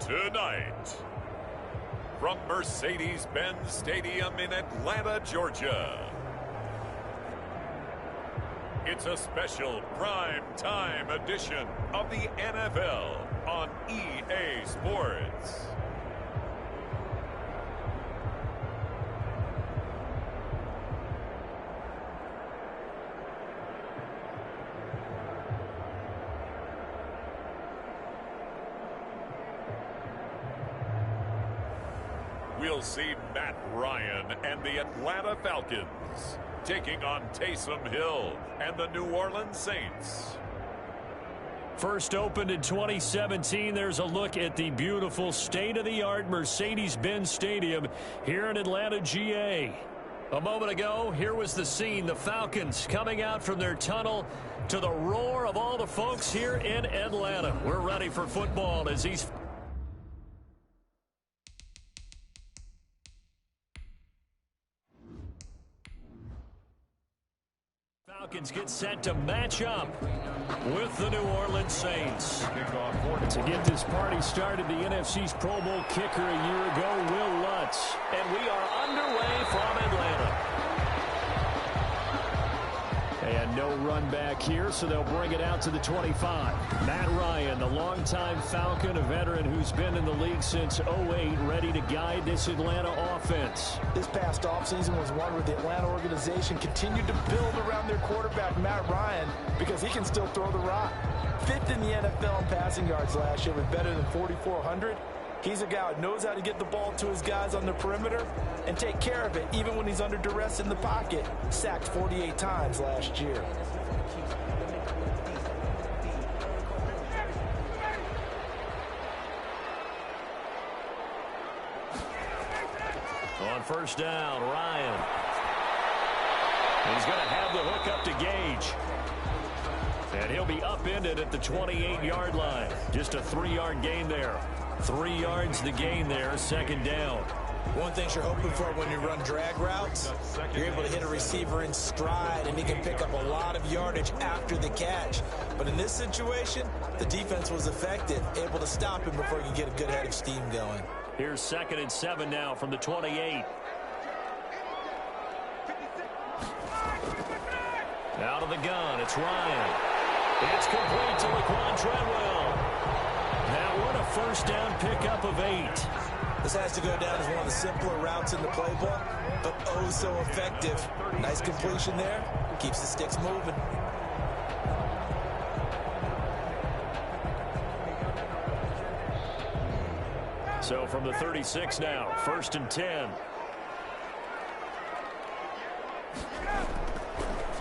Tonight, from Mercedes-Benz Stadium in Atlanta, Georgia, it's a special prime time edition of the NFL on EA Sports. We'll see Matt Ryan and the Atlanta Falcons taking on Taysom Hill and the New Orleans Saints. First opened in 2017, there's a look at the beautiful state-of-the-art Mercedes-Benz Stadium here in Atlanta, GA. A moment ago, here was the scene. The Falcons coming out from their tunnel to the roar of all the folks here in Atlanta. We're ready for football as these Falcons get set to match up with the New Orleans Saints. To get this party started, the NFC's Pro Bowl kicker a year ago, Will Lutz. And we are underway from Atlanta. And no run back here, so they'll bring it out to the 25. Matt Ryan, the longtime Falcon, a veteran who's been in the league since 08, ready to guide this Atlanta offense. This past offseason was one where the Atlanta organization continued to build around their quarterback, Matt Ryan, because he can still throw the rock. Fifth in the NFL in passing yards last year with better than 4,400. He's a guy who knows how to get the ball to his guys on the perimeter and take care of it, even when he's under duress in the pocket. Sacked 48 times last year. On first down, Ryan. He's going to have the hook up to Gage. And he'll be upended at the 28-yard line. Just a 3-yard gain there. 3 yards the gain there, second down. One thing you're hoping for when you run drag routes, you're able to hit a receiver in stride, and he can pick up a lot of yardage after the catch. But in this situation, the defense was effective, able to stop him before he could get a good head of steam going. Here's 2nd and 7 now from the 28. Out of the gun, it's Ryan. It's complete to Laquan Treadwell. That one, a first down pickup of 8. This has to go down as one of the simpler routes in the playbook, but oh so effective. Nice completion there. Keeps the sticks moving. So from the 36 now, 1st and 10.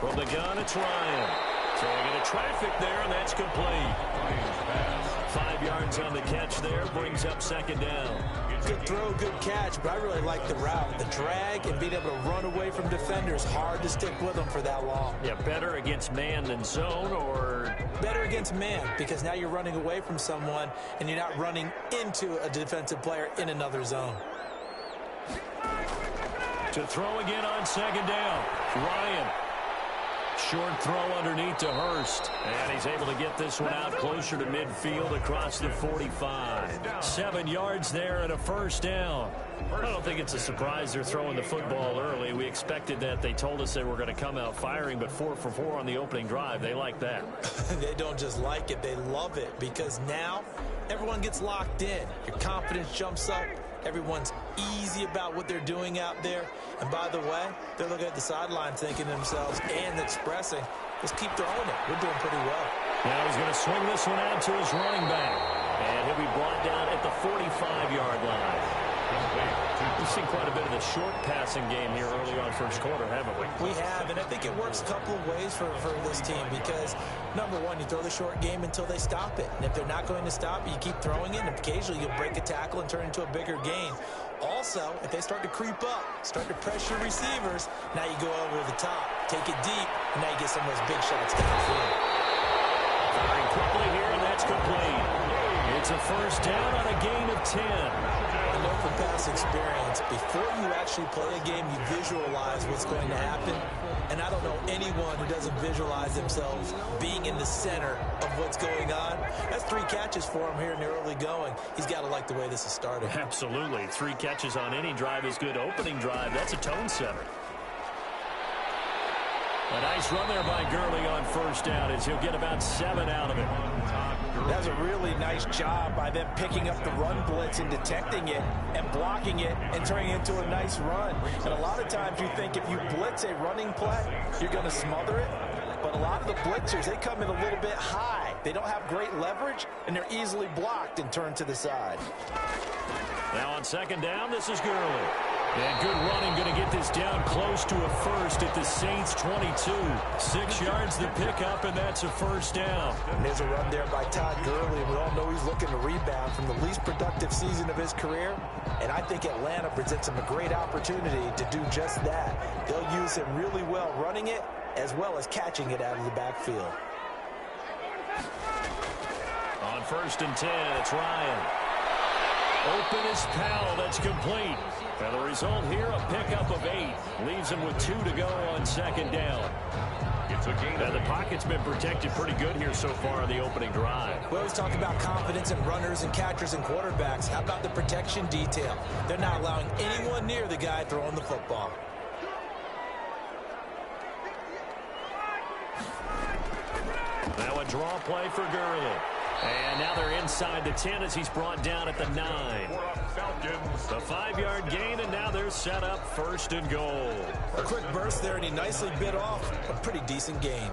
From the gun, it's Ryan. Throwing into traffic there, and that's complete. 5 yards on the catch there, brings up 2nd down. Good throw, good catch, but I really like the route. The drag and being able to run away from defenders, hard to stick with them for that long. Yeah, better against man than zone, or? Better against man, because now you're running away from someone, and you're not running into a defensive player in another zone. To throw again on 2nd down, Ryan. Short throw underneath to Hurst. And he's able to get this one out closer to midfield across the 45. 7 yards there and a first down. I don't think it's a surprise they're throwing the football early. We expected that. They told us they were going to come out firing, but 4 for 4 on the opening drive. They like that. They don't just like it, they love it, because now everyone gets locked in. Your confidence jumps up. Everyone's easy about what they're doing out there. And by the way, they're looking at the sideline thinking to themselves and expressing, let's keep throwing it. We're doing pretty well. Now he's going to swing this one out to his running back. And he'll be brought down at the 45-yard line. We've seen quite a bit of the short passing game here early on first quarter, haven't we? We have, and I think it works a couple of ways for this team because, number one, you throw the short game until they stop it. And if they're not going to stop it, you keep throwing it, and occasionally you'll break a tackle and turn it into a bigger gain. Also, if they start to creep up, start to pressure receivers, now you go over the top, take it deep, and now you get some of those big shots downfield. Firing quickly here, and that's complete. It's a first down on a gain of 10. I know from past experience, before you actually play a game, you visualize what's going to happen. And I don't know anyone who doesn't visualize themselves being in the center of what's going on. That's 3 catches for him here in the early going. He's got to like the way this is started. Absolutely. 3 catches on any drive is good. Opening drive, that's a tone setter. A nice run there by Gurley on first down as he'll get about 7 out of it. That's a really nice job by them picking up the run blitz and detecting it and blocking it and turning it into a nice run. And a lot of times you think if you blitz a running play, you're going to smother it. But a lot of the blitzers, they come in a little bit high. They don't have great leverage, and they're easily blocked and turned to the side. Now on second down, this is Gurley. And good running, going to get this down close to a first at the Saints 22. 6 yards the pickup, and that's a first down. And there's a run there by Todd Gurley. We all know he's looking to rebound from the least productive season of his career. And I think Atlanta presents him a great opportunity to do just that. They'll use him really well running it as well as catching it out of the backfield. On first and 10, it's Ryan. Open is Powell. That's complete. And the result here, a pickup of 8. Leaves him with 2 to go on second down. It's a gain. And the pocket's been protected pretty good here so far on the opening drive. We always talk about confidence in runners and catchers and quarterbacks. How about the protection detail? They're not allowing anyone near the guy throwing the football. Now a draw play for Gurley. And now they're inside the 10 as he's brought down at the 9. The 5-yard gain, and now they're set up first and goal. A quick burst there, and he nicely bit off a pretty decent gain.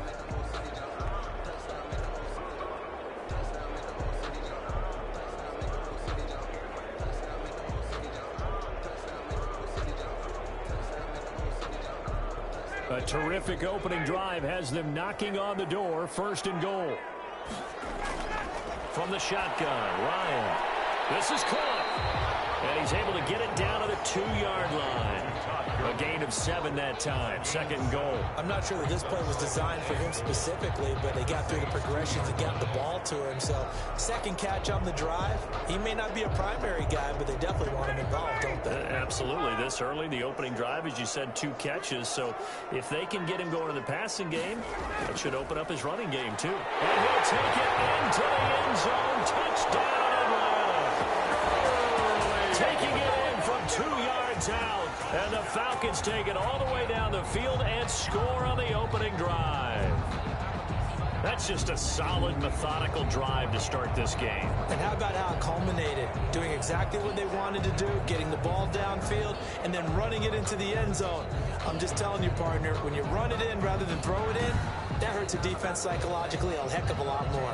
A terrific opening drive has them knocking on the door, first and goal. From the shotgun, Ryan. This is caught. And he's able to get it down to the 2-yard line. A gain of 7 that time. Second goal. I'm not sure that this play was designed for him specifically, but they got through the progressions and got the ball to him. So, second catch on the drive. He may not be a primary guy, but they definitely want him involved, don't they? Absolutely. This early, the opening drive, as you said, 2 catches. So, if they can get him going in the passing game, that should open up his running game, too. And he'll take it into the end zone. Touchdown, Atlanta. Taking it in from 2 yards out. And the Falcons take it all the way down the field and score on the opening drive. That's just a solid, methodical drive to start this game. And how about how it culminated? Doing exactly what they wanted to do, getting the ball downfield, and then running it into the end zone. I'm just telling you, partner, when you run it in rather than throw it in, that hurts a defense psychologically a heck of a lot more.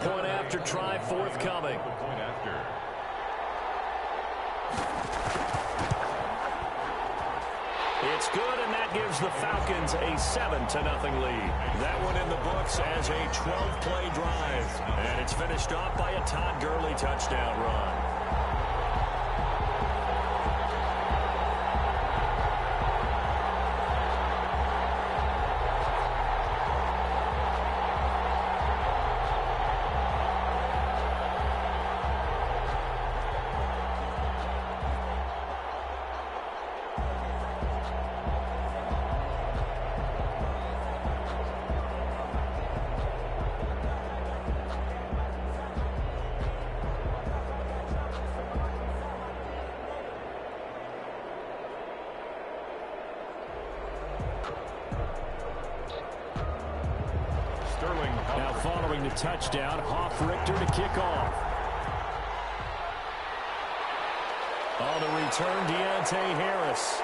Point after try forthcoming. It's good, and that gives the Falcons a 7-0 lead. That one in the books as a 12-play drive. And it's finished off by a Todd Gurley touchdown run. Now following the touchdown, Richter to kick off. On the return, Deontay Harris.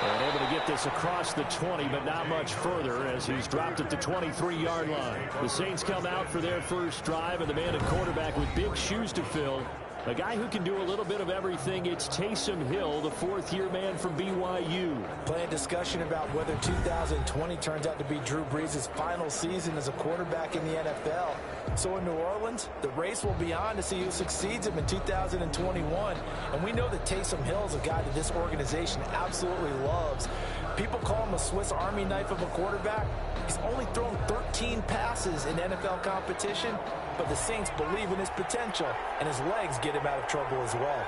And able to get this across the 20, but not much further as he's dropped at the 23-yard line. The Saints come out for their first drive, and the man at quarterback with big shoes to fill. A guy who can do a little bit of everything. It's Taysom Hill, the 4th-year man from BYU. Playing discussion about whether 2020 turns out to be Drew Brees' final season as a quarterback in the NFL. So in New Orleans, the race will be on to see who succeeds him in 2021. And we know that Taysom Hill is a guy that this organization absolutely loves. People call him a Swiss Army knife of a quarterback. He's only thrown 13 passes in NFL competition, but the Saints believe in his potential, and his legs get him out of trouble as well.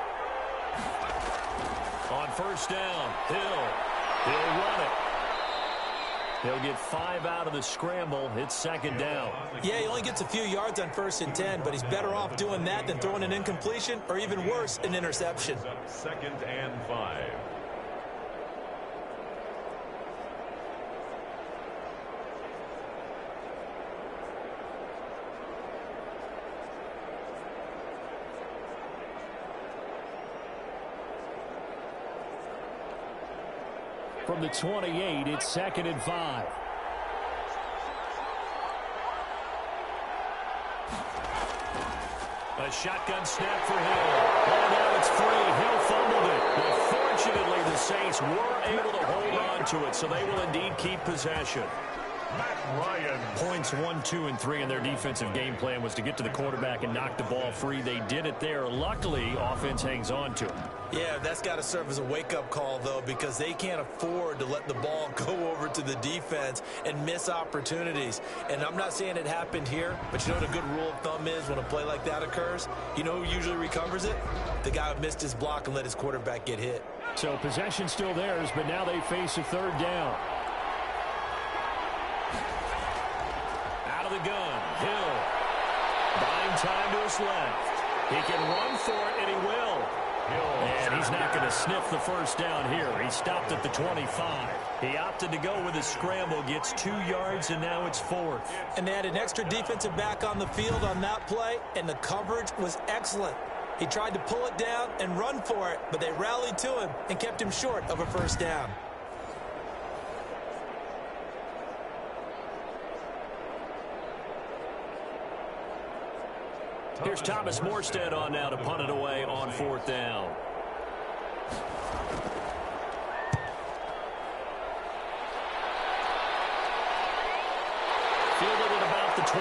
On first down, He'll run it. He'll get 5 out of the scramble. It's second down. Yeah, he only gets a few yards on 1st and 10, but he's better off doing that than throwing an incompletion or even worse, an interception. 2nd and 5. From the 28, it's 2nd and 5. A shotgun snap for Hill. Oh, now it's free. Hill fumbled it. But fortunately, the Saints were able to hold on to it, so they will indeed keep possession. Matt Ryan. Points 1, 2, and 3 in their defensive game plan was to get to the quarterback and knock the ball free. They did it there. Luckily, offense hangs on to it. Yeah, that's got to serve as a wake-up call, though, because they can't afford to let the ball go over to the defense and miss opportunities. And I'm not saying it happened here, but you know what a good rule of thumb is when a play like that occurs? You know who usually recovers it? The guy who missed his block and let his quarterback get hit. So possession still theirs, but now they face a 3rd down. Out of the gun, Hill. Buying time to his left. He can run for it, and he will. And he's not going to sniff the 1st down here. He stopped at the 25. He opted to go with a scramble, gets 2 yards, and now it's 4th. And they had an extra defensive back on the field on that play, and the coverage was excellent. He tried to pull it down and run for it, but they rallied to him and kept him short of a 1st down. Here's Thomas Morstead on now to punt it away on 4th down. Fielded at about the 28.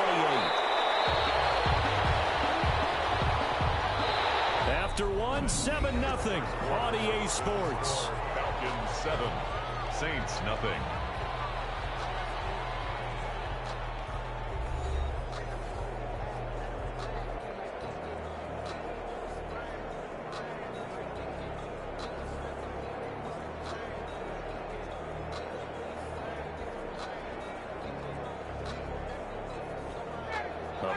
After 1, 7-0 on EA Sports. Falcons 7, Saints nothing.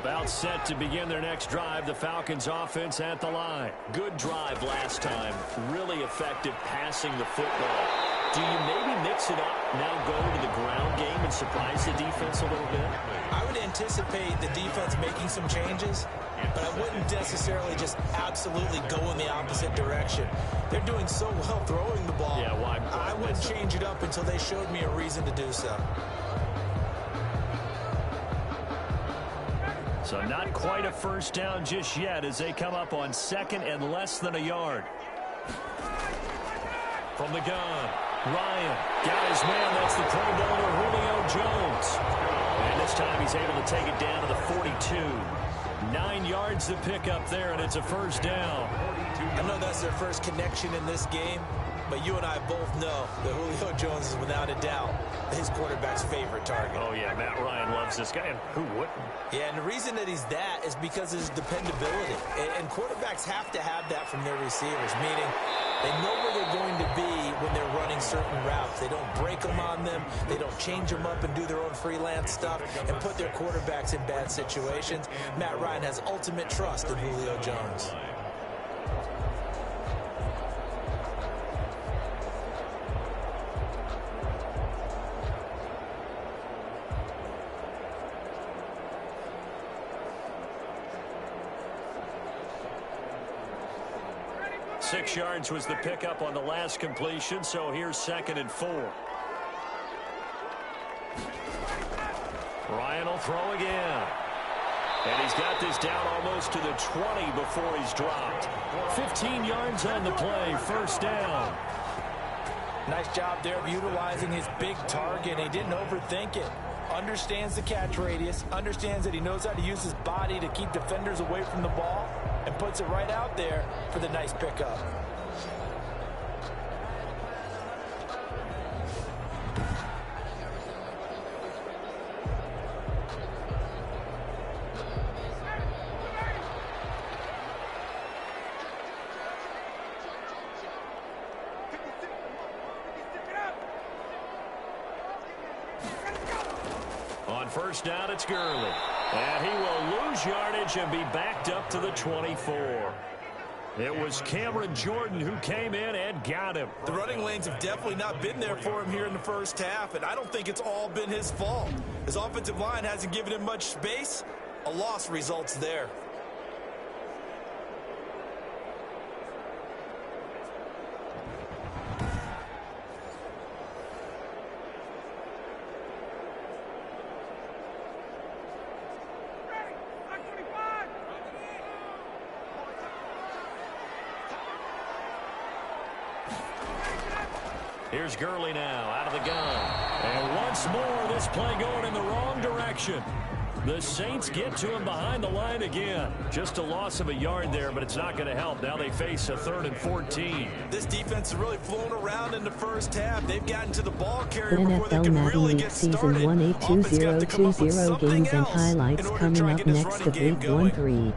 About set to begin their next drive. The Falcons offense at the line. Good drive last time. Really effective passing the football. Do you maybe mix it up, now go to the ground game and surprise the defense a little bit? I would anticipate the defense making some changes, but I wouldn't necessarily just absolutely go in the opposite direction. They're doing so well throwing the ball. Yeah, why? I wouldn't change it up until they showed me a reason to do so. So not quite a 1st down just yet as they come up on 2nd and less than a yard. From the gun, Ryan got his man. That's the Pro Bowler Julio Jones. And this time he's able to take it down to the 42. 9 yards to pick up there, and it's a 1st down. I know that's their first connection in this game, but you and I both know that Julio Jones is without a doubt his quarterback's favorite target. Oh, yeah, Matt Ryan loves this guy, and who wouldn't? Yeah, and the reason that he's that is because of his dependability. And quarterbacks have to have that from their receivers, meaning they know where they're going to be when they're running certain routes. They don't break them on them. They don't change them up and do their own freelance stuff and put their quarterbacks in bad situations. Matt Ryan has ultimate trust in Julio Jones. Six yards was the pickup on the last completion, so here's 2nd and 4. Ryan will throw again. And he's got this down almost to the 20 before he's dropped. 15 yards on the play, 1st down. Nice job there of utilizing his big target. He didn't overthink it. Understands the catch radius, understands that he knows how to use his body to keep defenders away from the ball, and puts it right out there for the nice pickup. first down, it's Gurley. And he will lose yardage and be backed up to the 24. It was Cameron Jordan who came in and got him. The running lanes have definitely not been there for him here in the first half, and I don't think it's all been his fault. His offensive line hasn't given him much space. A loss results there. Here's Gurley now out of the gun. And once more, this play going in the wrong direction. The Saints get to him behind the line again. Just a loss of a yard there, but it's not going to help. Now they face a 3rd and 14. This defense has really flown around in the first half. They've gotten to the ball carrier before they NFL can Madden really League get Season started. 182020 games and highlights coming up next of Week 1-3.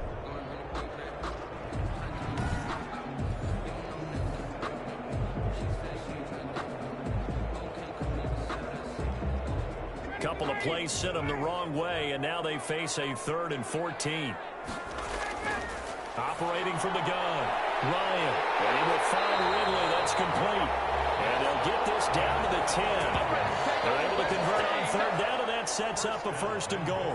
Couple of plays sent them the wrong way, and now they face a 3rd and 14. Operating from the gun, Ryan. And he will find Ridley. That's complete. And they'll get this down to the 10. They're able to convert on 3rd down, and that sets up a 1st and goal.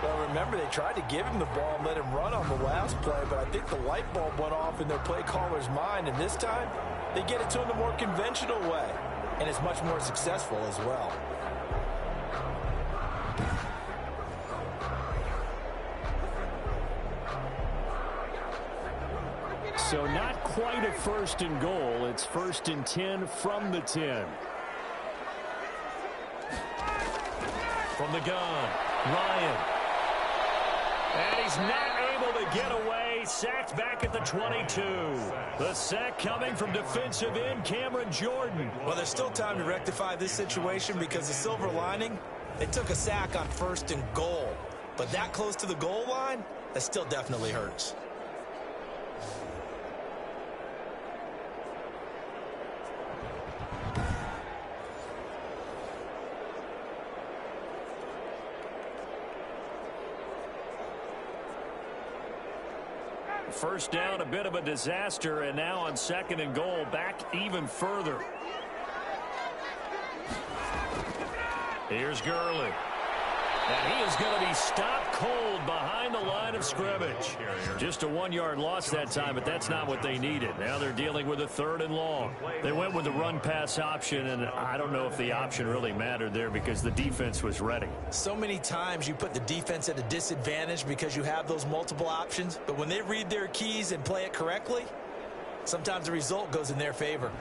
Well, remember, they tried to give him the ball and let him run on the last play, but I think the light bulb went off in their play caller's mind, and this time they get it to him the more conventional way, and it's much more successful as well. So not quite a 1st and goal. It's 1st and 10 from the 10. From the gun, Ryan. And he's not able to get away. Sacked back at the 22. The sack coming from defensive end Cameron Jordan. Well, there's still time to rectify this situation because the silver lining, they took a sack on 1st and goal. But that close to the goal line, that still definitely hurts. First down, a bit of a disaster, and now on 2nd and goal, back even further. Here's Gurley. And he is going to be stopped cold behind the line of scrimmage. Just a 1-yard loss that time, but that's not what they needed. Now they're dealing with a 3rd and long. They went with the run-pass option, and I don't know if the option really mattered there because the defense was ready. So many times you put the defense at a disadvantage because you have those multiple options, but when they read their keys and play it correctly, sometimes the result goes in their favor.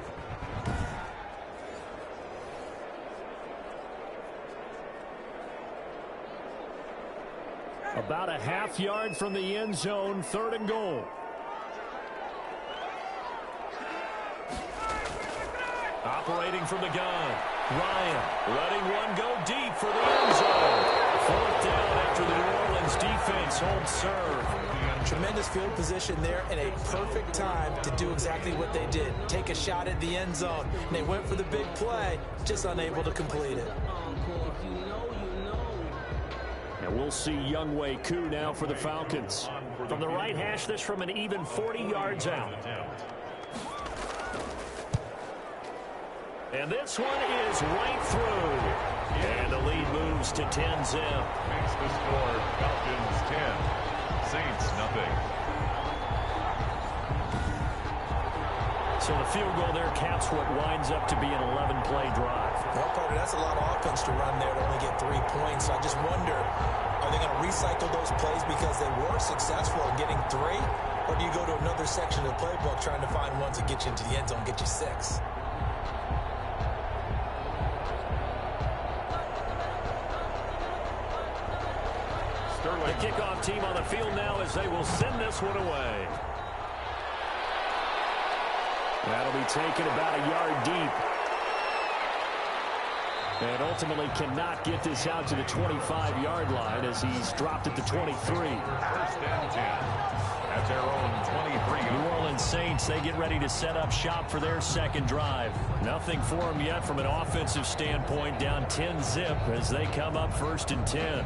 About a half yard from the end zone, 3rd and goal. Operating from the gun, Ryan letting one go deep for the end zone. 4th down after the New Orleans defense holds serve. Tremendous field position there and a perfect time to do exactly what they did. Take a shot at the end zone. And they went for the big play, just unable to complete it. And we'll see Younghoe Koo now for the Falcons. From the right hash, this from an even 40 yards out. And this one is right through. And the lead moves to 10-0. Makes the score Falcons 10, Saints nothing. So the field goal there caps what winds up to be an 11-play drive. Well, Carter, that's a lot of offense to run there to only get 3 points. So I just wonder, are they going to recycle those plays because they were successful in getting 3? Or do you go to another section of the playbook trying to find ones that get you into the end zone, get you 6? The kickoff team on the field now as they will send this one away. That'll be taken about a yard deep. And ultimately cannot get this out to the 25-yard line as he's dropped it to 23. First and 10 at their own 23. New Orleans Saints, they get ready to set up shop for their second drive. Nothing for them yet from an offensive standpoint, down 10-zip as they come up first and 10.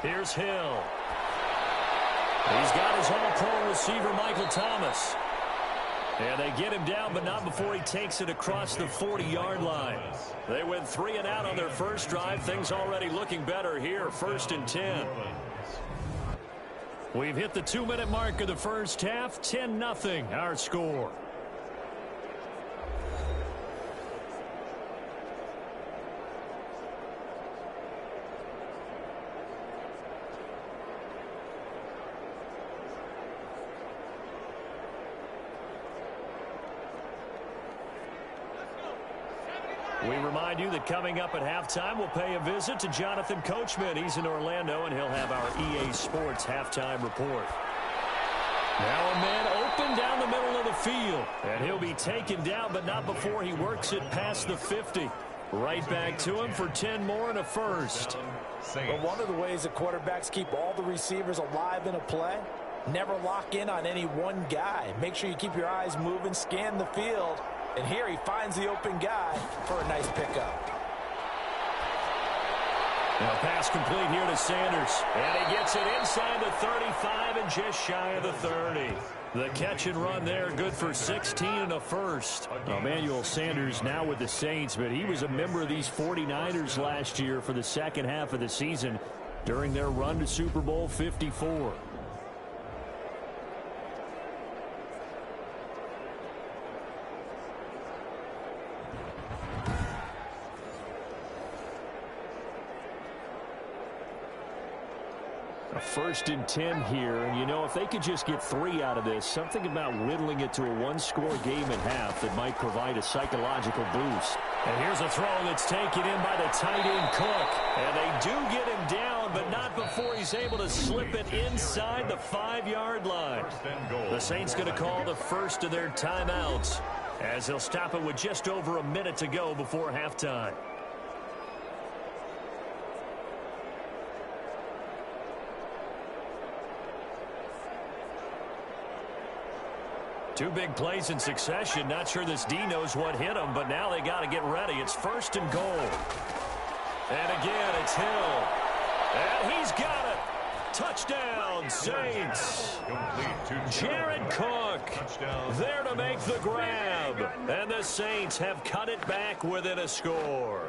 Here's Hill. He's got his all-pro receiver, Michael Thomas. And they get him down, but not before he takes it across the 40-yard line. They went 3 and out on their first drive. Things already looking better here, first and 10. We've hit the 2-minute mark of the first half, 10-0, our score. We remind you that coming up at halftime, we'll pay a visit to Jonathan Coachman. He's in Orlando, and he'll have our EA Sports halftime report. Now a man open down the middle of the field, and he'll be taken down, but not before he works it past the 50. Right back to him for 10 more and a first. But one of the ways that quarterbacks keep all the receivers alive in a play, never lock in on any one guy. Make sure you keep your eyes moving, scan the field. And here he finds the open guy for a nice pickup. Now pass complete here to Sanders. And he gets it inside the 35 and just shy of the 30. The catch and run there, good for 16 and a first. Emmanuel Sanders now with the Saints, but he was a member of these 49ers last year for the second half of the season during their run to Super Bowl 54. First and 10 here, and you know, if they could just get 3 out of this, something about whittling it to a one-score game at half that might provide a psychological boost. And here's a throw that's taken in by the tight end Cook, and they do get him down, but not before he's able to slip it inside the 5-yard line. The Saints going to call the first of their timeouts as they'll stop it with just over a minute to go before halftime. Two big plays in succession. Not sure this D knows what hit him, but now they got to get ready. It's first and goal. And again, it's Hill. And he's got it. Touchdown, Saints. Jared Cook there to make the grab. And the Saints have cut it back within a score.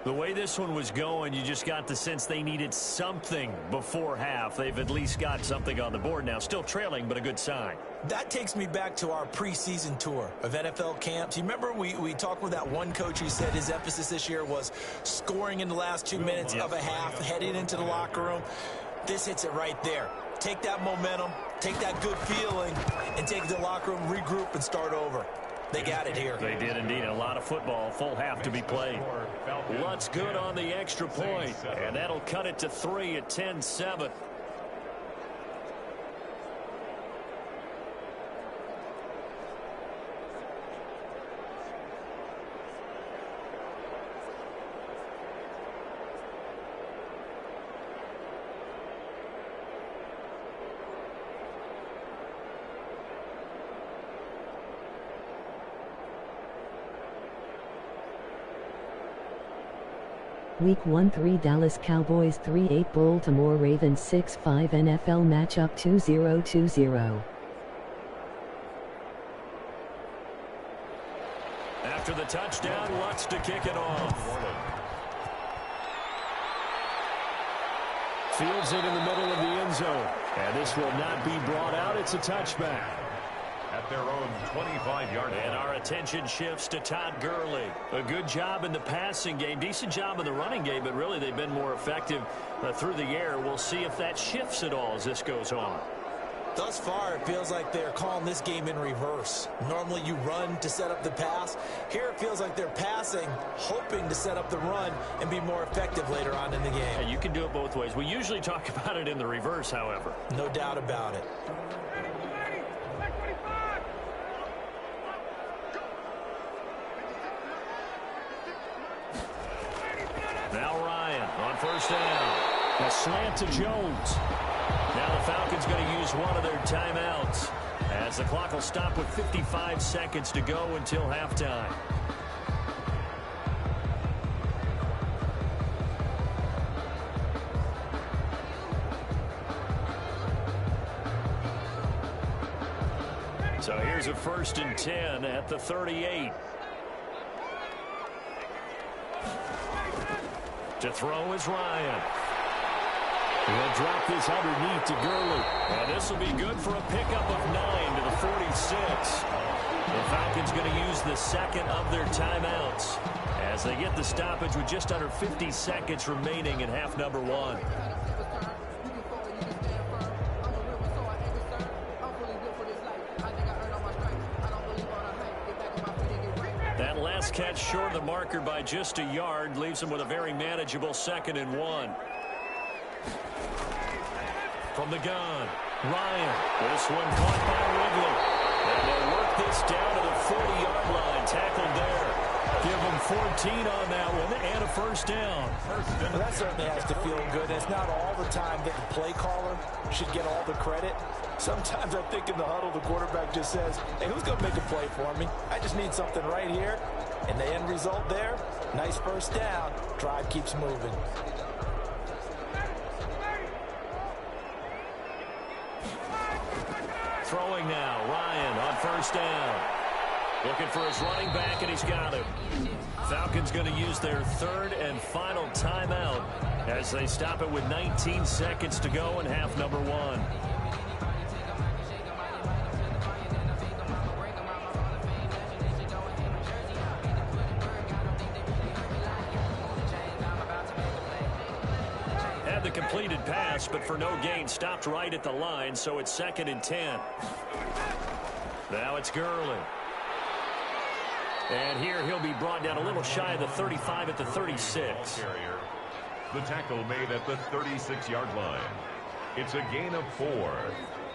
The way this one was going, you just got the sense they needed something before half. They've at least got something on the board now. Still trailing, but a good sign. That takes me back to our preseason tour of NFL camps. You remember we talked with that one coach who said his emphasis this year was scoring in the last 2 minutes of a half, heading into the locker room. This hits it right there. Take that momentum, take that good feeling, and take it to the locker room, regroup, and start over. They got it here. They did indeed. A lot of football, full half to be played. Lutz good on the extra point, and that'll cut it to 3 at 10-7. Week 1 3 Dallas Cowboys 3-8 Baltimore Ravens 6-5 NFL matchup 2020. After the touchdown, Lutz to kick it off. Fields it in the middle of the end zone. And this will not be brought out. It's a touchback. At their own 25-yard line. And our attention shifts to Todd Gurley. A good job in the passing game, decent job in the running game, but really they've been more effective through the air. We'll see if that shifts at all as this goes on. Thus far, it feels like they're calling this game in reverse. Normally you run to set up the pass. Here it feels like they're passing, hoping to set up the run and be more effective later on in the game. Yeah, you can do it both ways. We usually talk about it in the reverse, however. No doubt about it. Now Ryan on first down. A slant to Jones. Now the Falcons going to use one of their timeouts as the clock will stop with 55 seconds to go until halftime. So here's a 1st and 10 at the 38. To throw is Ryan. He'll drop this underneath to Gurley. And this will be good for a pickup of 9 to the 46. The Falcons going to use the second of their timeouts as they get the stoppage with just under 50 seconds remaining in half number 1. That last catch short of the marker by just a yard leaves him with a very manageable 2nd and 1. From the gun, Ryan. This one caught by Ridley. And they'll work this down to the 40-yard line. Tackled there. Give them 14 on that one and a 1st down. Well, that certainly has to feel good. It's not all the time that the play caller should get all the credit. Sometimes I think in the huddle, the quarterback just says, hey, who's going to make a play for me? I just need something right here. And the end result there, nice 1st down. Drive keeps moving. Throwing now, Ryan on 1st down. Looking for his running back, and he's got him. Falcons going to use their 3rd and final timeout as they stop it with 19 seconds to go in half number 1. Had the completed pass, but for no gain, stopped right at the line, so it's 2nd and 10. Now it's Gurley. And here he'll be brought down a little shy of the 35 at the 36. The tackle made at the 36-yard line. It's a gain of 4.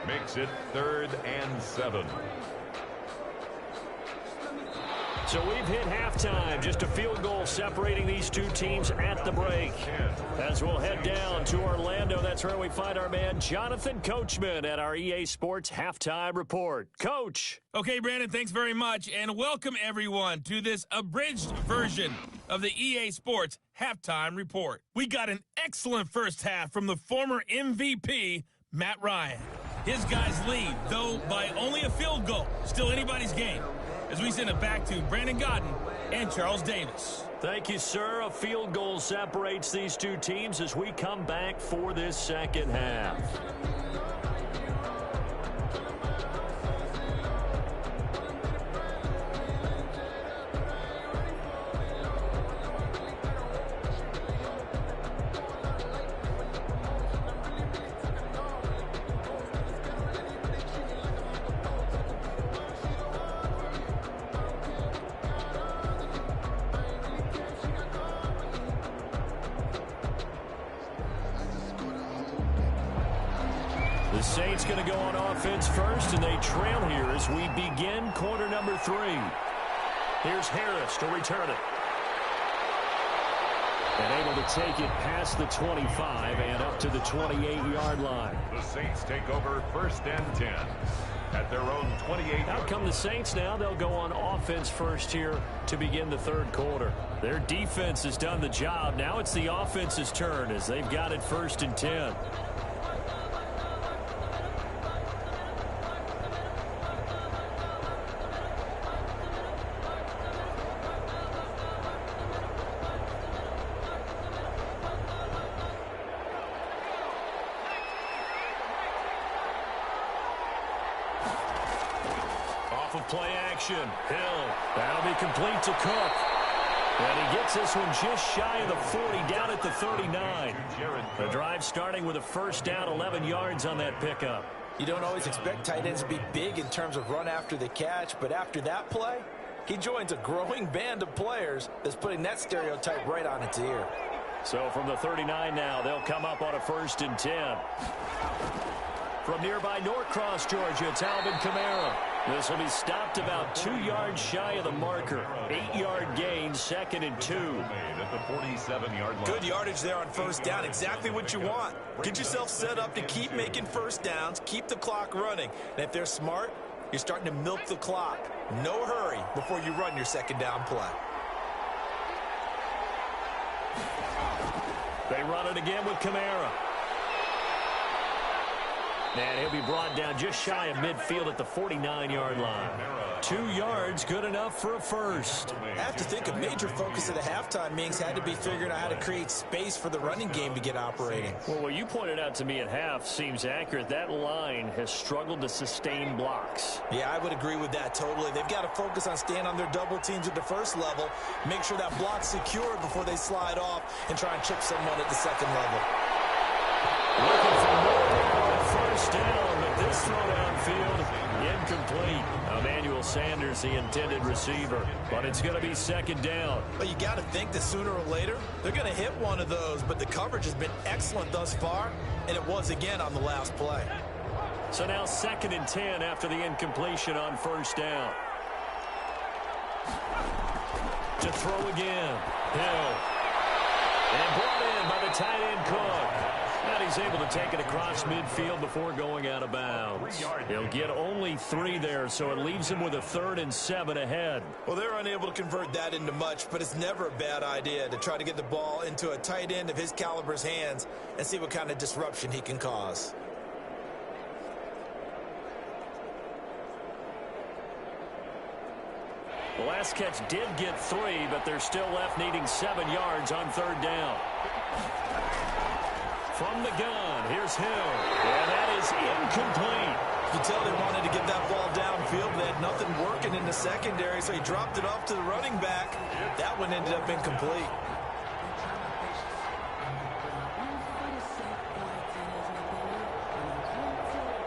Makes it 3rd and 7. So we've hit halftime. Just a field goal separating these two teams at the break. As we'll head down to Orlando, that's where we find our man Jonathan Coachman at our EA Sports Halftime Report. Coach. Okay, Brandon, thanks very much. And welcome, everyone, to this abridged version of the EA Sports Halftime Report. We got an excellent first half from the former MVP, Matt Ryan. His guys lead, though by only a field goal. Still anybody's game. As we send it back to Brandon Godden and Charles Davis. Thank you, sir. A field goal separates these two teams as we come back for this second half. The Saints going to go on offense first, and they trail here as we begin quarter number 3. Here's Harris to return it. And able to take it past the 25 and up to the 28-yard line. The Saints take over 1st and 10 at their own 28. Out come the Saints now. They'll go on offense first here to begin the 3rd quarter. Their defense has done the job. Now it's the offense's turn as they've got it 1st and 10. off of play action. Hill. That'll be complete to Cook. And he gets this one just shy of the 40, down at the 39. The drive starting with a first down, 11 yards on that pickup. You don't always expect tight ends to be big in terms of run after the catch, but after that play, he joins a growing band of players that's putting that stereotype right on its ear. So from the 39 now, they'll come up on a 1st and 10. From nearby Norcross, Georgia, it's Alvin Kamara. This will be stopped about 2 yards shy of the marker. 8-yard gain, 2nd and 2. At the 47-yard line. Good yardage there on first down. Exactly what you want. Get yourself set up to keep making first downs, keep the clock running. And if they're smart, you're starting to milk the clock. No hurry before you run your second down play. They run it again with Kamara. And he'll be brought down just shy of midfield at the 49-yard line. 2 yards, good enough for a first. I have to think a major focus of the halftime meetings had to be figuring out how to create space for the running game to get operating. Well, what you pointed out to me at half seems accurate. That line has struggled to sustain blocks. Yeah, I would agree with that totally. They've got to focus on staying on their double teams at the first level, make sure that block's secure before they slide off and try and chip someone at the second level. Looking for more first down, but this throw downfield incomplete. Emmanuel Sanders, the intended receiver, but it's going to be 2nd down. But you got to think that sooner or later they're going to hit one of those, but the coverage has been excellent thus far, and it was again on the last play. So now 2nd and 10 after the incompletion on first down. To throw again. Hill. And brought in by the tight end Cook. And he's able to take it across midfield before going out of bounds. He'll get only 3 there, so it leaves him with a 3rd and 7 ahead. Well, they're unable to convert that into much, but it's never a bad idea to try to get the ball into a tight end of his caliber's hands and see what kind of disruption he can cause. The last catch did get 3, but they're still left needing 7 yards on 3rd down. From the gun, here's Hill. And that is incomplete. You can tell they wanted to get that ball downfield. They had nothing working in the secondary, so he dropped it off to the running back. That one ended up incomplete.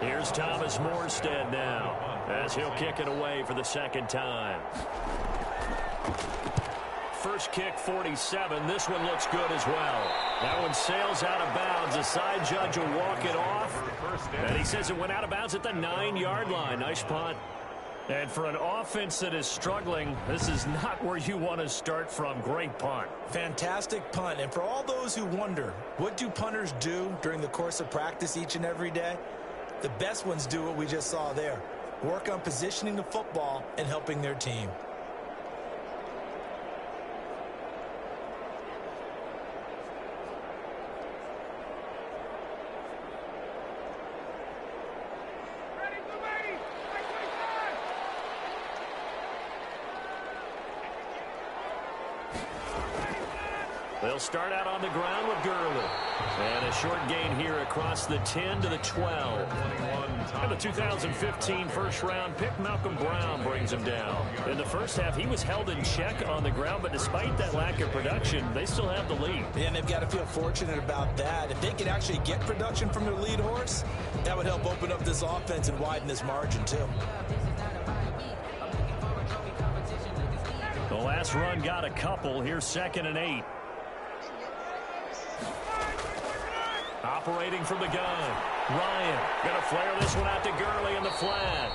Here's Thomas Morstead now, as he'll kick it away for the 2nd time. First kick, 47. This one looks good as well. That one sails out of bounds. The side judge will walk it off. And he says it went out of bounds at the 9-yard line. Nice punt. And for an offense that is struggling, this is not where you want to start from. Great punt. Fantastic punt. And for all those who wonder, what do punters do during the course of practice each and every day? The best ones do what we just saw there. Work on positioning the football and helping their team. They'll start out on the ground with Gurley. And a short gain here across the 10 to the 12. And the 2015 first-round pick, Malcolm Brown, brings him down. In the first half, he was held in check on the ground, but despite that lack of production, they still have the lead. And they've got to feel fortunate about that. If they can actually get production from their lead horse, that would help open up this offense and widen this margin, too. The last run got a couple. Here's 2nd and 8. Operating from the gun. Ryan going to flare this one out to Gurley in the flat.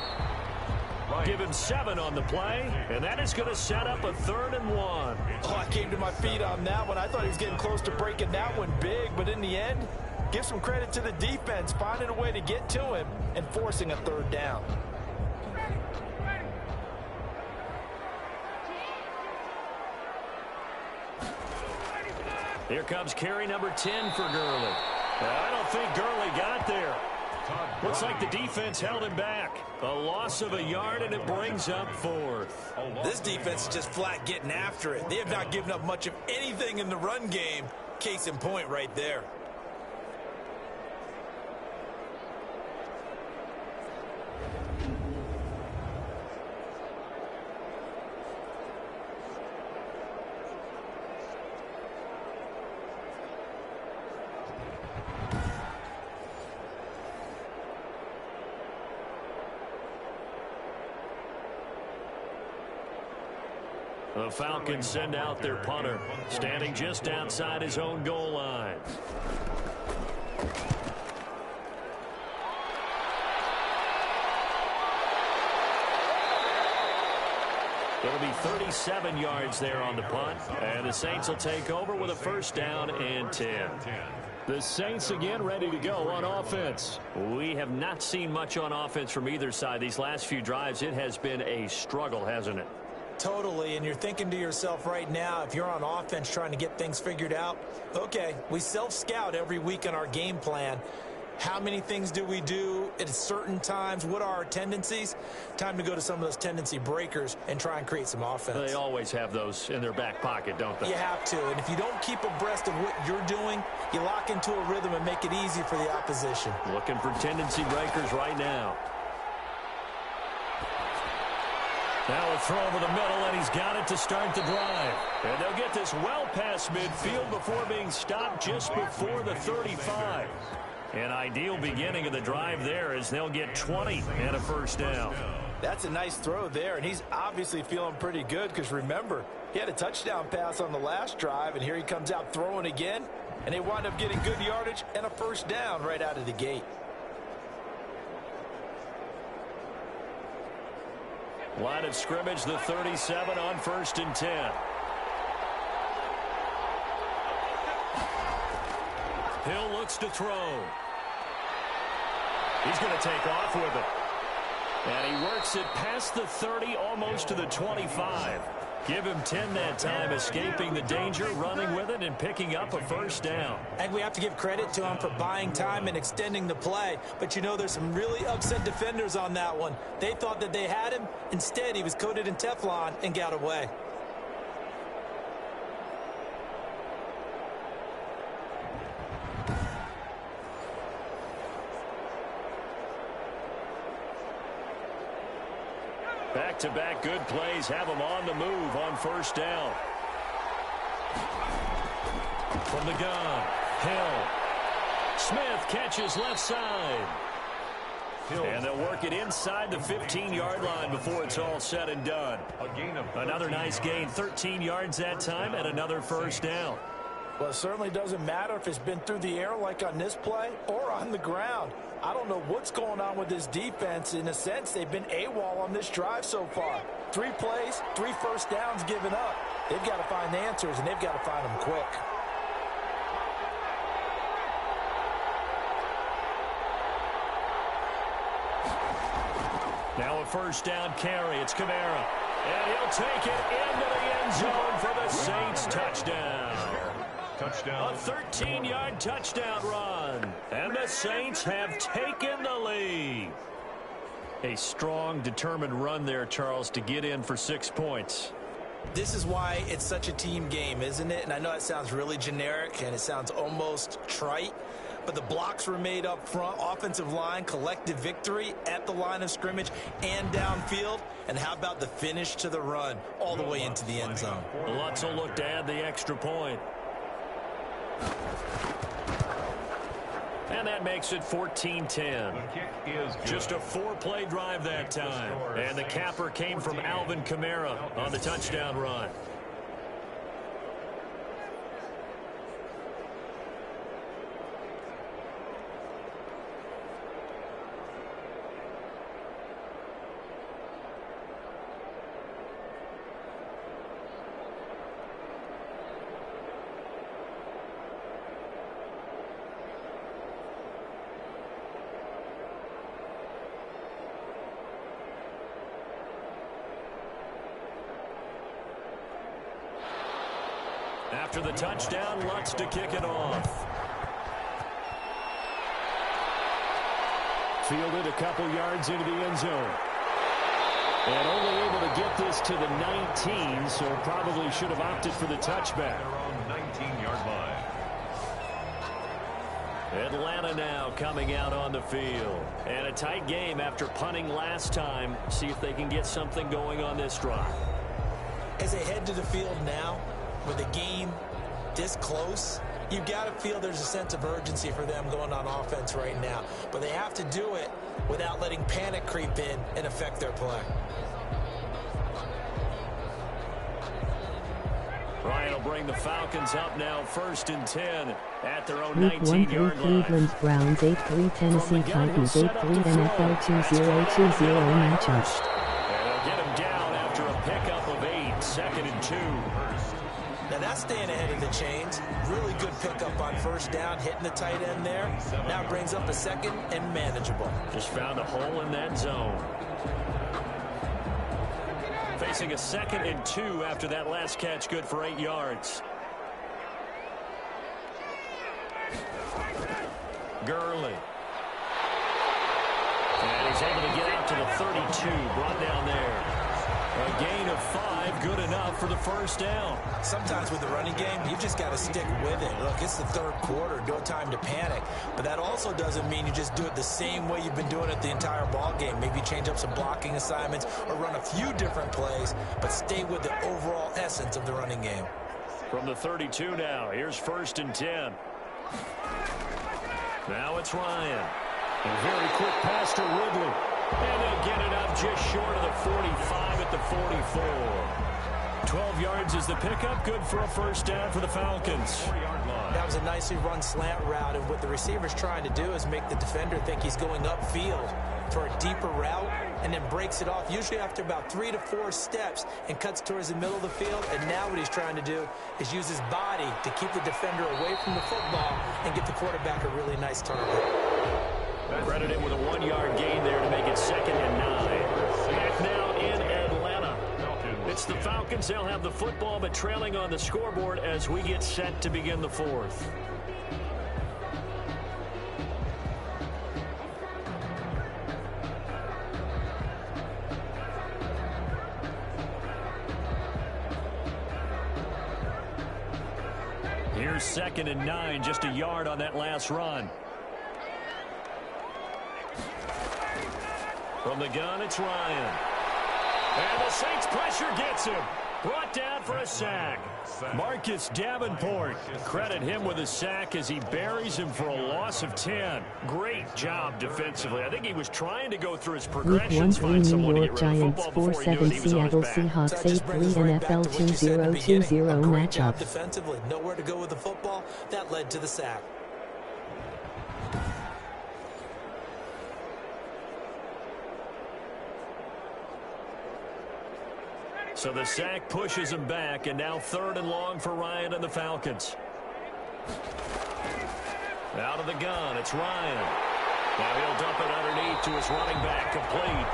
Give him 7 on the play, and that is going to set up a 3rd and 1. Oh, I came to my feet on that one. I thought he was getting close to breaking that one big, but in the end, give some credit to the defense, finding a way to get to him and forcing a 3rd down. Here comes carry number 10 for Gurley. I don't think Gurley got there. Looks like the defense held him back. A loss of a yard, and it brings up 4th. This defense is just flat getting after it. They have not given up much of anything in the run game. Case in point right there. The Falcons send out their punter, standing just outside his own goal line. It'll be 37 yards there on the punt, and the Saints will take over with a first down and 10. The Saints again ready to go on offense. We have not seen much on offense from either side. These last few drives, it has been a struggle, hasn't it? Totally, and you're thinking to yourself right now, if you're on offense trying to get things figured out, okay, we self-scout every week in our game plan. How many things do we do at certain times? What are our tendencies? Time to go to some of those tendency breakers and try and create some offense. They always have those in their back pocket, don't they? You have to, and if you don't keep abreast of what you're doing, you lock into a rhythm and make it easy for the opposition. Looking for tendency breakers right now. Now a throw over the middle, and he's got it to start the drive. And they'll get this well past midfield before being stopped just before the 35. An ideal beginning of the drive there as they'll get 20 and a first down. That's a nice throw there, and he's obviously feeling pretty good because, remember, he had a touchdown pass on the last drive, and here he comes out throwing again, and they wind up getting good yardage and a first down right out of the gate. Line of scrimmage, the 37 on 1st and 10. Hill looks to throw. He's going to take off with it. And he works it past the 30, almost to the 25. Give him 10 that time, escaping the danger, running with it, and picking up a first down. And we have to give credit to him for buying time and extending the play. But, you know, there's some really upset defenders on that one. They thought that they had him. Instead, he was coated in Teflon and got away. Back-to-back good plays have him on the move on first down. From the gun, Hill. Smith catches left side. And they'll work it inside the 15-yard line before it's all said and done. Another nice gain, 13 yards that time, and another first down. Well, it certainly doesn't matter if it's been through the air like on this play or on the ground. I don't know what's going on with this defense. In a sense, they've been AWOL on this drive so far. 3 plays, 3 first downs given up. They've got to find answers, and they've got to find them quick. Now a first down carry. It's Kamara. And he'll take it into the end zone for the Saints touchdown. A 13-yard touchdown run. And the Saints have taken the lead. A strong, determined run there, Charles, to get in for 6 points. This is why it's such a team game, isn't it? And I know it sounds really generic and it sounds almost trite, but the blocks were made up front, offensive line, collective victory at the line of scrimmage and downfield. And how about the finish to the run all the way into the end zone? Lutz will look to add the extra point. And that makes it 14-10. Just a 4-play drive that time. And the capper came from Alvin Kamara on the touchdown run. After the touchdown, Lutz to kick it off. Fielded a couple yards into the end zone. And only able to get this to the 19, so probably should have opted for the touchback. Their own 19-yard line. Atlanta now coming out on the field. And a tight game after punting last time. See if they can get something going on this drive. As they head to the field now, with the game this close, you've got to feel there's a sense of urgency for them going on offense right now. But they have to do it without letting panic creep in and affect their play. Ryan will bring the Falcons up now 1st and 10 at their own Week 1 19-yard 3 line. Cleveland Browns 8-3 Tennessee Titans 8-3 NFL 2020 matchup. And they'll get him down after a pickup of 8, 2nd and 2. Now that's staying ahead of the chains. Really good pickup on 1st down, hitting the tight end there. Now brings up a 2nd and manageable. Just found a hole in that zone. Facing a 2nd and 2 after that last catch, good for 8 yards. Gurley. And he's able to get out to the 32, brought down there. A gain of 5, good enough for the 1st down. Sometimes with the running game, you just got to stick with it. Look, it's the 3rd quarter, no time to panic. But that also doesn't mean you just do it the same way you've been doing it the entire ball game. Maybe change up some blocking assignments or run a few different plays, but stay with the overall essence of the running game. From the 32 now, here's 1st and 10. Now it's Ryan. A very quick pass to Ridley. And they'll get it up just short of the 45 at the 44. 12 yards is the pickup. Good for a 1st down for the Falcons. That was a nicely run slant route, and what the receiver's trying to do is make the defender think he's going upfield for a deeper route, and then breaks it off, usually after about 3 to 4 steps, and cuts towards the middle of the field. And now what he's trying to do is use his body to keep the defender away from the football and get the quarterback a really nice target. Credited with a 1-yard gain there to make it 2nd and 9. Back now in Atlanta. It's the Falcons. They'll have the football, but trailing on the scoreboard as we get set to begin the 4th. Here's 2nd and 9, just a yard on that last run. From the gun, it's Ryan. And the Saints pressure gets him. Brought down for a sack. Marcus Davenport, credit him with a sack as he buries him for a loss of 10. Great job defensively. I think he was trying to go through his progressions, Week 1 New York Giants 4-7 Seattle Seahawks 8-3 NFL 2020 Great job matchup. defensively. Nowhere to go with the football. That led to the sack. So the sack pushes him back, and now 3rd and long for Ryan and the Falcons. Out of the gun, it's Ryan. Now he'll dump it underneath to his running back, complete.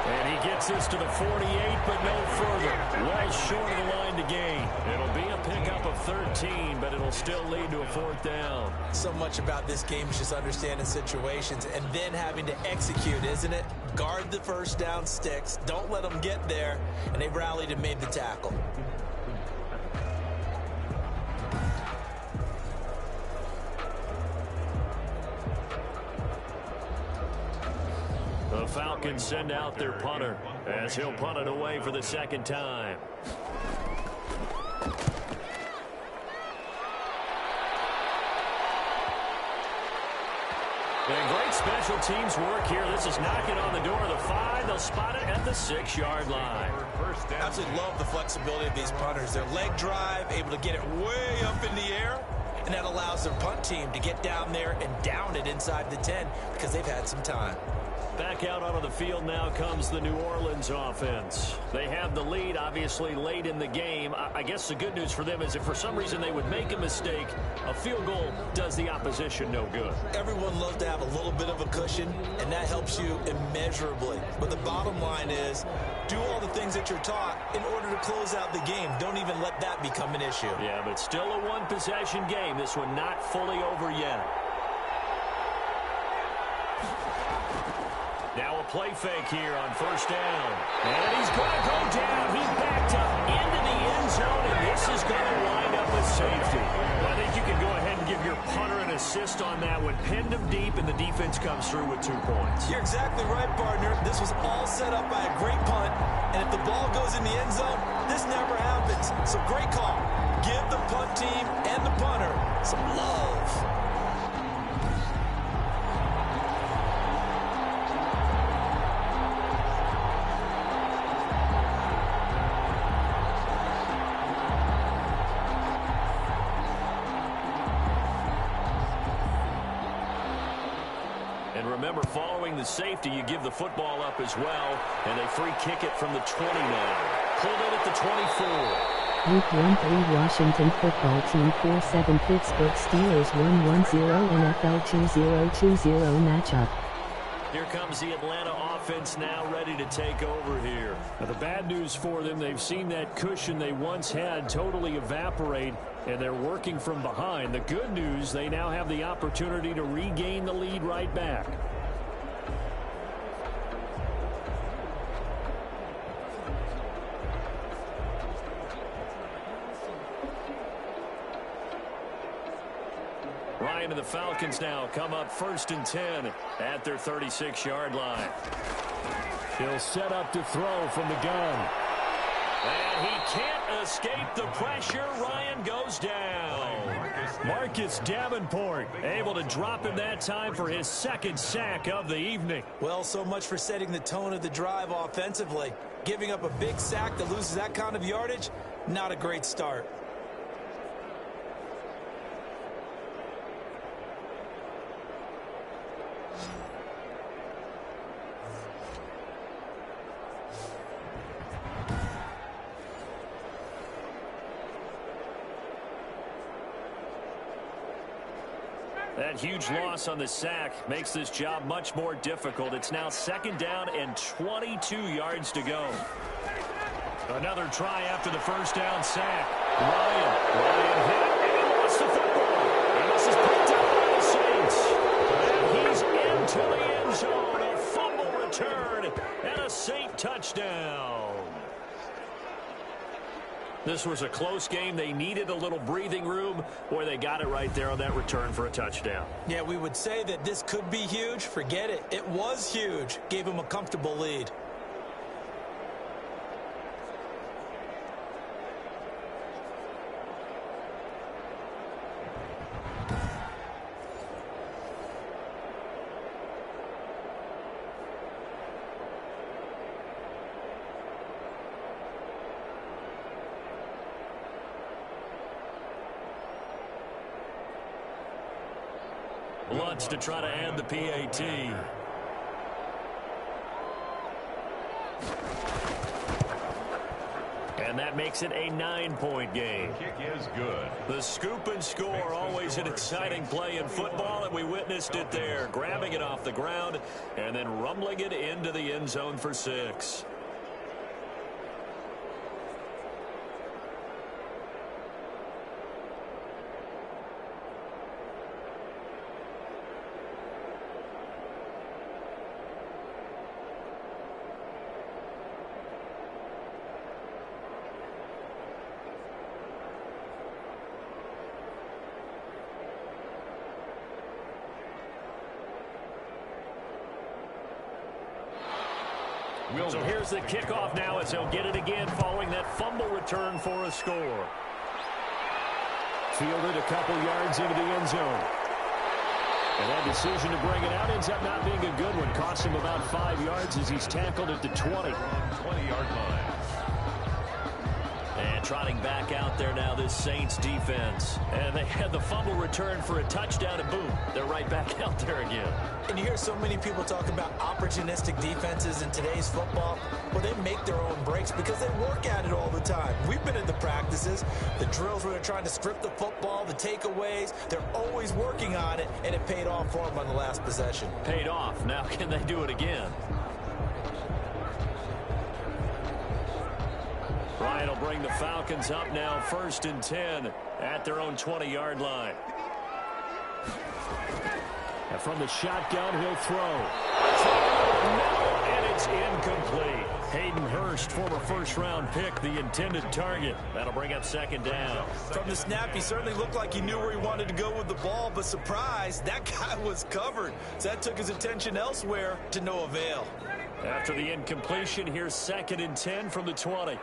And he gets this to the 48, but no further. Well short of the line to gain. It'll be a pickup of 13, but it'll still lead to a 4th down. So much about this game is just understanding situations and then having to execute, isn't it? Guard the 1st down sticks. Don't let them get there. And they rallied and made the tackle. The Falcons send out their punter as he'll punt it away for the 2nd time. And great special teams work here. This is knocking on the door of the 5. They'll spot it at the 6-yard line. Absolutely love the flexibility of these punters. Their leg drive, able to get it way up in the air, and that allows their punt team to get down there and down it inside the 10 because they've had some time. Back out onto the field now comes the New Orleans offense. They have the lead, obviously, late in the game. I guess the good news for them is if for some reason they would make a mistake, a field goal does the opposition no good. Everyone loves to have a little bit of a cushion, and that helps you immeasurably. But the bottom line is, do all the things that you're taught in order to close out the game. Don't even let that become an issue. Yeah, but still a one-possession game. This one not fully over yet. Now a play fake here on 1st down. And he's going to go down. He's backed up into the end zone, and this is going to wind up with safety. Well, I think you can go ahead and give your punter an assist on that one. Pinned him deep, and the defense comes through with 2 points. You're exactly right, partner. This was all set up by a great punt, and if the ball goes in the end zone, this never happens. So great call. Give the punt team and the punter some love. remember, following the safety, you give the football up as well, and they free kick it from the 20 now. Pulled in at the 24. Week 1-3 Washington football team 4-7 Pittsburgh Steelers 1-1-0 NFL 2020 matchup. Here comes the Atlanta offense now ready to take over here. Now, the bad news for them, they've seen that cushion they once had totally evaporate, and they're working from behind. The good news, they now have the opportunity to regain the lead right back. Ryan and the Falcons now come up 1st and 10 at their 36-yard line. He'll set up to throw from the gun. And he can't escape the pressure. Ryan goes down. Marcus Davenport able to drop him that time for his 2nd sack of the evening. Well, so much for setting the tone of the drive offensively. Giving up a big sack that loses that kind of yardage, not a great start. That huge loss on the sack makes this job much more difficult. It's now 2nd down and 22 yards to go. Another try after the 1st down sack. Ryan hit, and he lost the football. And this is picked up by the Saints. And he's into the end zone. A fumble return and a Saint touchdown. This was a close game. They needed a little breathing room. Boy, they got it right there on that return for a touchdown. Yeah, we would say that this could be huge. Forget it. It was huge. Gave him a comfortable lead. Lutz to try to add the PAT. And that makes it a 9-point game. Kick is good. The scoop and score, always an exciting play in football, and we witnessed it there. Grabbing it off the ground and then rumbling it into the end zone for 6. So here's the kickoff now as they'll get it again following that fumble return for a score. Fielded a couple yards into the end zone. And that decision to bring it out ends up not being a good one. Cost him about 5 yards as he's tackled at the 20. 20-yard line. And trotting back out there now, this Saints defense. And they had the fumble return for a touchdown, and boom, they're right back out there again. And you hear so many people talk about opportunistic defenses in today's football. Well, they make their own breaks because they work at it all the time. We've been in the practices, the drills where they're trying to strip the football, the takeaways. They're always working on it, and it paid off for them on the last possession. Paid off. Now can they do it again? Ryan will bring the Falcons up now 1st and 10 at their own 20-yard line. And from the shotgun, he'll throw. And it's incomplete. Hayden Hurst, former first-round pick, the intended target. That'll bring up 2nd down. From the snap, he certainly looked like he knew where he wanted to go with the ball, but surprise, that guy was covered. So that took his attention elsewhere to no avail. After the incompletion, here's 2nd and 10 from the 20.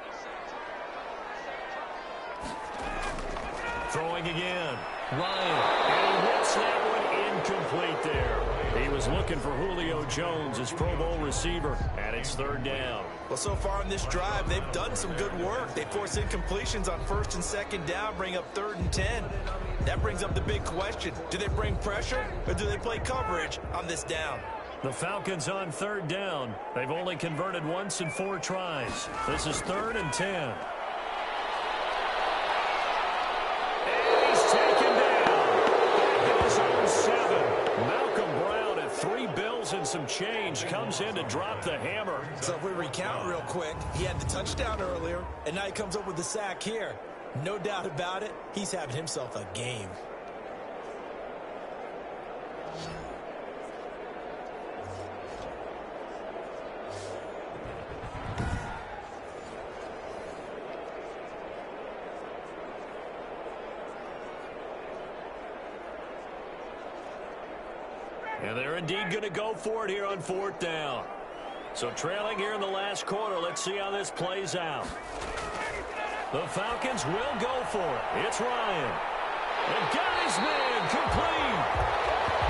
Throwing again. Ryan. And he hits that one incomplete there. He was looking for Julio Jones, his Pro Bowl receiver, and it's 3rd down. Well, so far in this drive, they've done some good work. They force incompletions on 1st and 2nd down, bring up 3rd and 10. That brings up the big question. Do they bring pressure or do they play coverage on this down? The Falcons on third down. They've only converted once in 4 tries. This is 3rd and 10. And he's taken down. At his own 7. Malcolm Brown at 3 bills and some change comes in to drop the hammer. So if we recount real quick, he had the touchdown earlier, and now he comes up with the sack here. No doubt about it, he's having himself a game. And they're indeed going to go for it here on 4th down. So trailing here in the last quarter, let's see how this plays out. The Falcons will go for it. It's Ryan. And got his man complete.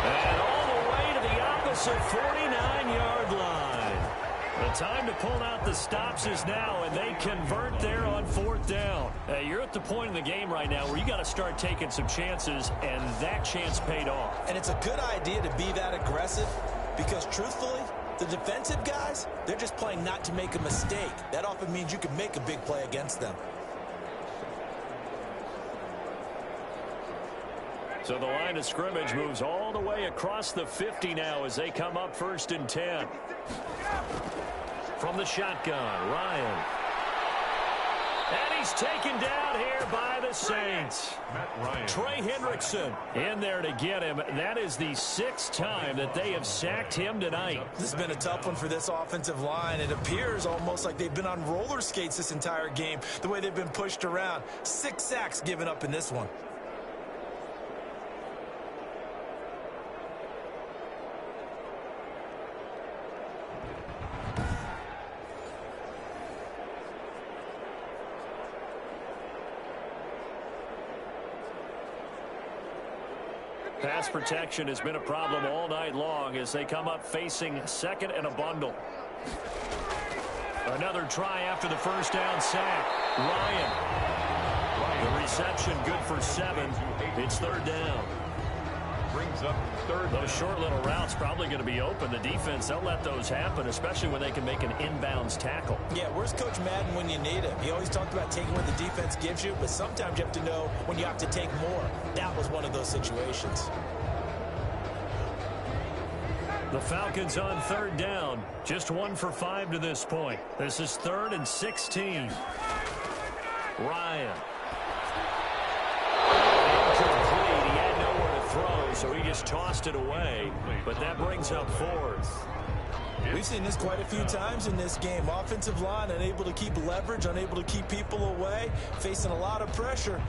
And all the way to the opposite 49-yard line. The time to pull out the stops is now, and they convert there on 4th down. You're at the point in the game right now where you got to start taking some chances, and that chance paid off. And it's a good idea to be that aggressive because, truthfully, the defensive guys, they're just playing not to make a mistake. That often means you can make a big play against them. So the line of scrimmage moves all the way across the 50 now as they come up 1st and 10. From the shotgun, Ryan. And he's taken down here by the Saints. Trey Hendrickson in there to get him. That is the 6th time that they have sacked him tonight. This has been a tough one for this offensive line. It appears almost like they've been on roller skates this entire game, the way they've been pushed around. 6 sacks given up in this one. Pass protection has been a problem all night long as they come up facing 2nd and a bundle. Another try after the 1st down sack. Ryan. The reception good for 7. It's 3rd down. Brings up 3rd. Those short little routes probably going to be open. The defense, they'll let those happen, especially when they can make an inbounds tackle. Yeah, where's Coach Madden when you need him? He always talked about taking what the defense gives you, but sometimes you have to know when you have to take more. That was one of those situations. The Falcons on 3rd down. Just 1 for 5 to this point. This is 3rd and 16. Ryan. Incomplete. He had nowhere to throw, so he just tossed it away. But that brings up 4th. We've seen this quite a few times in this game. Offensive line unable to keep leverage, unable to keep people away, facing a lot of pressure.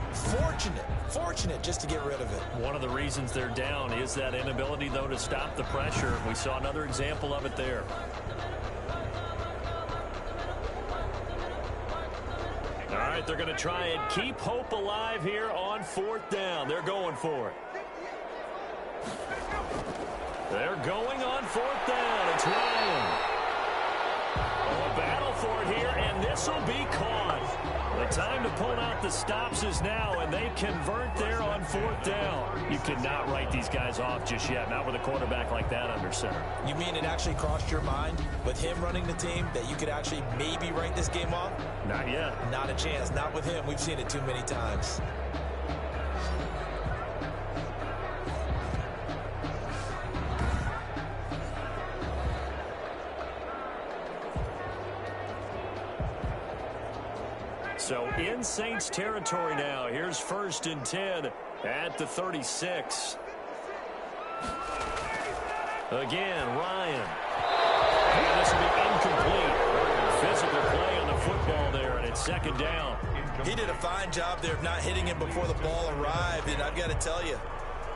Fortunate just to get rid of it. One of the reasons they're down is that inability, though, to stop the pressure. We saw another example of it there. All right, they're going to try and keep hope alive here on 4th down. They're going for it. They're going on 4th down. It's Ryan. A battle for it here, and this will be caught. The time to pull out the stops is now, and they convert there on 4th down. You cannot write these guys off just yet, not with a quarterback like that under center. You mean it actually crossed your mind with him running the team that you could actually maybe write this game off? Not yet. Not a chance. Not with him. We've seen it too many times. So in Saints territory now. Here's 1st and 10 at the 36. Again, Ryan. And this will be incomplete. Physical play on the football there, and it's 2nd down. He did a fine job there of not hitting him before the ball arrived, and I've got to tell you,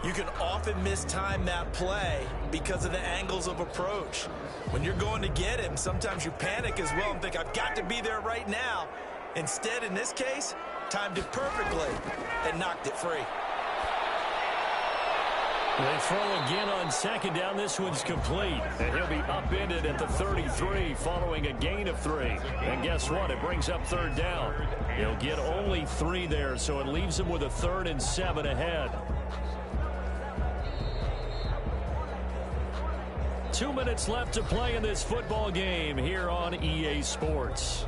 you can often mistime that play because of the angles of approach. When you're going to get him, sometimes you panic as well and think, I've got to be there right now. Instead, in this case, timed it perfectly and knocked it free. They throw again on 2nd down. This one's complete. And he'll be upended at the 33 following a gain of 3. And guess what? It brings up 3rd down. He'll get only 3 there, so it leaves him with a 3rd and 7 ahead. 2 minutes left to play in this football game here on EA Sports.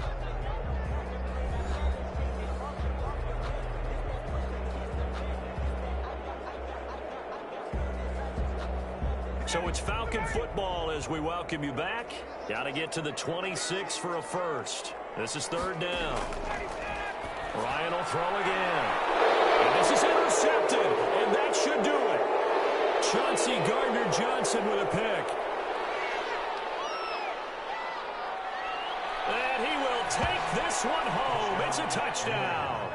So it's Falcon football as we welcome you back. Got to get to the 26 for a first. This is third down. Ryan will throw again. And this is intercepted, and that should do it. Chauncey Gardner-Johnson with a pick. And he will take this one home. It's a touchdown.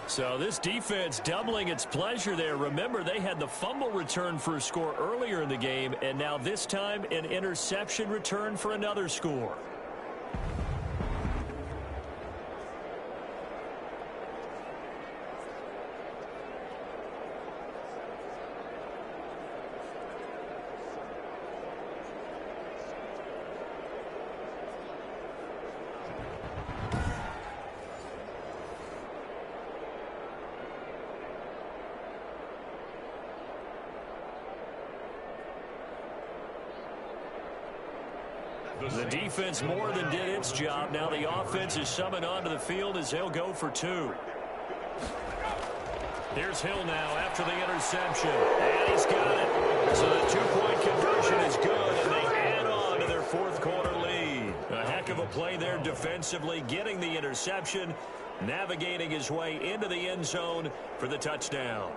So this defense doubling its pleasure there. Remember, they had the fumble return for a score earlier in the game, and now this time an interception return for another score. The defense more than did its job. Now the offense is summoned onto the field as they'll go for two. Here's Hill now after the interception. And he's got it. So the two-point conversion is good, and they add on to their fourth quarter lead. A heck of a play there defensively, getting the interception, navigating his way into the end zone for the touchdown.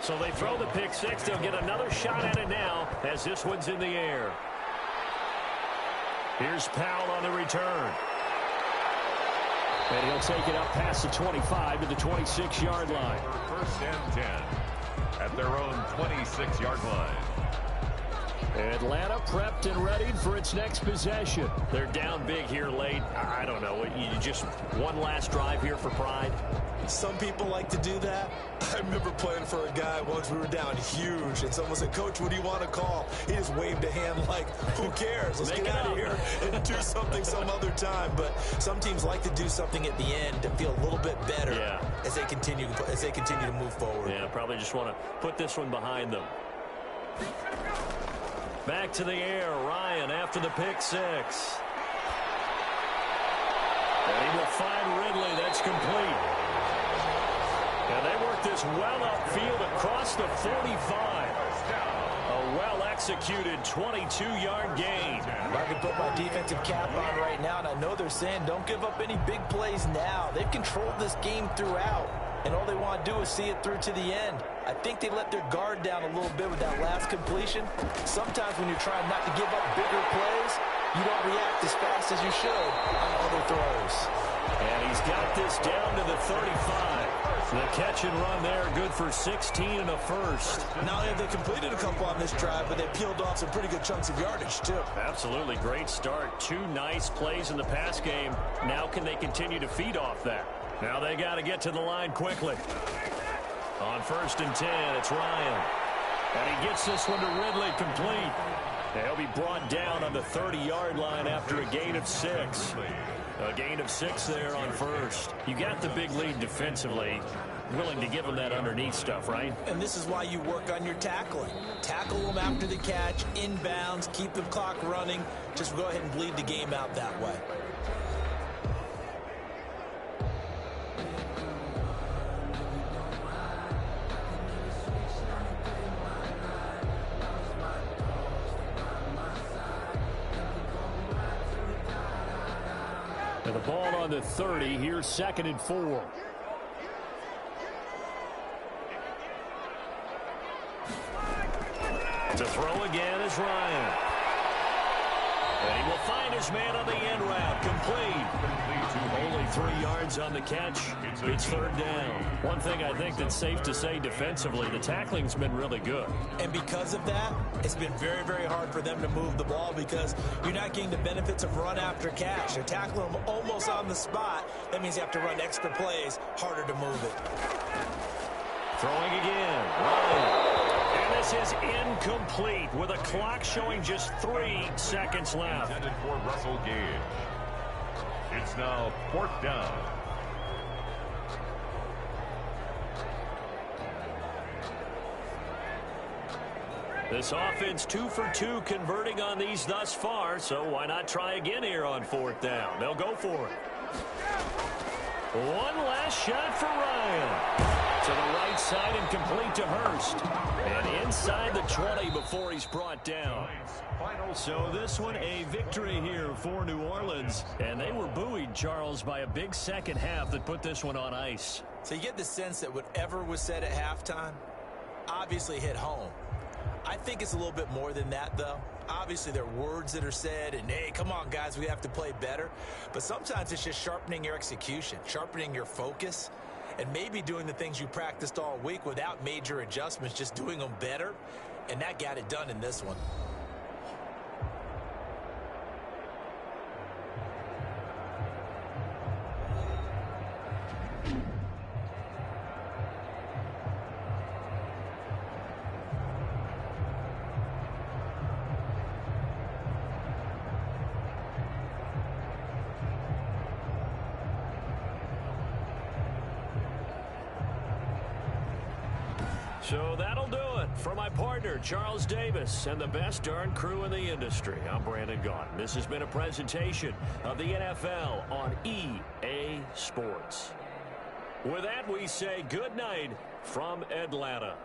So they throw the pick six. They'll get another shot at it now as this one's in the air. Here's Powell on the return. And he'll take it up past the 25 to the 26-yard line. First and 10 at their own 26-yard line. Atlanta prepped and ready for its next possession. They're down big here late. I don't know. You just one last drive here for pride. Some people like to do that. I remember playing for a guy once. We were down huge, and someone said, "Coach, what do you want to call?" He just waved a hand like, who cares? Let's get out of here and do something some other time. But some teams like to do something at the end to feel a little bit better as they continue to move forward. Yeah, probably just want to put this one behind them. Back to the air, Ryan after the pick six. And he will find Ridley. That's complete. And they work this well upfield across the 45. A well-executed 22-yard gain. I can put my defensive cap on right now, and I know they're saying don't give up any big plays now. They've controlled this game throughout, and all they want to do is see it through to the end. I think they let their guard down a little bit with that last completion. Sometimes when you're trying not to give up bigger plays, you don't react as fast as you should on other throws. And he's got this down to the 35. The catch and run there, good for 16 and a first. Not only have they completed a couple on this drive, but they peeled off some pretty good chunks of yardage, too. Absolutely great start. Two nice plays in the pass game. Now can they continue to feed off that? Now they got to get to the line quickly. On first and 10, it's Ryan. And he gets this one to Ridley complete. He'll be brought down on the 30-yard line after a gain of 6. A gain of 6 there on first. You got the big lead defensively. Willing to give them that underneath stuff, right? And this is why you work on your tackling. Tackle them after the catch, inbounds, keep the clock running. Just go ahead and bleed the game out that way. And the ball on the 30. Here's 2nd and 4. To throw again is Ryan. And he will find his man on the end route. Complete. Only 3 yards on the catch. It's third down. One thing I think that's safe to say defensively, the tackling's been really good. And because of that, it's been very, very hard for them to move the ball because you're not getting the benefits of run after catch. You're tackling them almost on the spot. That means you have to run extra plays, harder to move it. Throwing again. Ryan. This is incomplete with a clock showing just 3 seconds left. Intended for Russell Gage. It's now 4th down. This offense 2 for 2 converting on these thus far, so why not try again here on 4th down? They'll go for it. One last shot for Ryan. To the right side and complete to Hurst. And inside the 20 before he's brought down. So this one a victory here for New Orleans. And they were buoyed, Charles, by a big second half that put this one on ice. So you get the sense that whatever was said at halftime obviously hit home. I think it's a little bit more than that, though. Obviously, there are words that are said, and, hey, come on, guys, we have to play better. But sometimes it's just sharpening your execution, sharpening your focus, and maybe doing the things you practiced all week without major adjustments, just doing them better. And that got it done in this one. So that'll do it. For my partner, Charles Davis, and the best darn crew in the industry, I'm Brandon Gaudin. This has been a presentation of the NFL on EA Sports. With that, we say good night from Atlanta.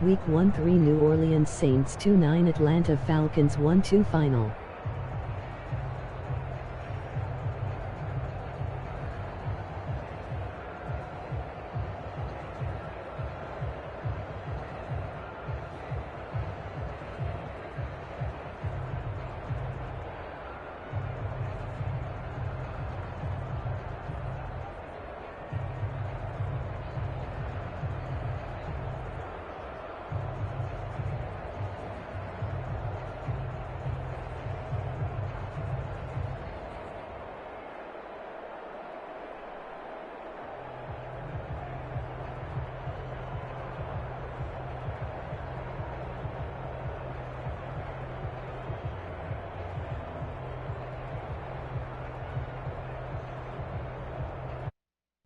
Week 1-3 New Orleans Saints 2-9 Atlanta Falcons 1-2 final.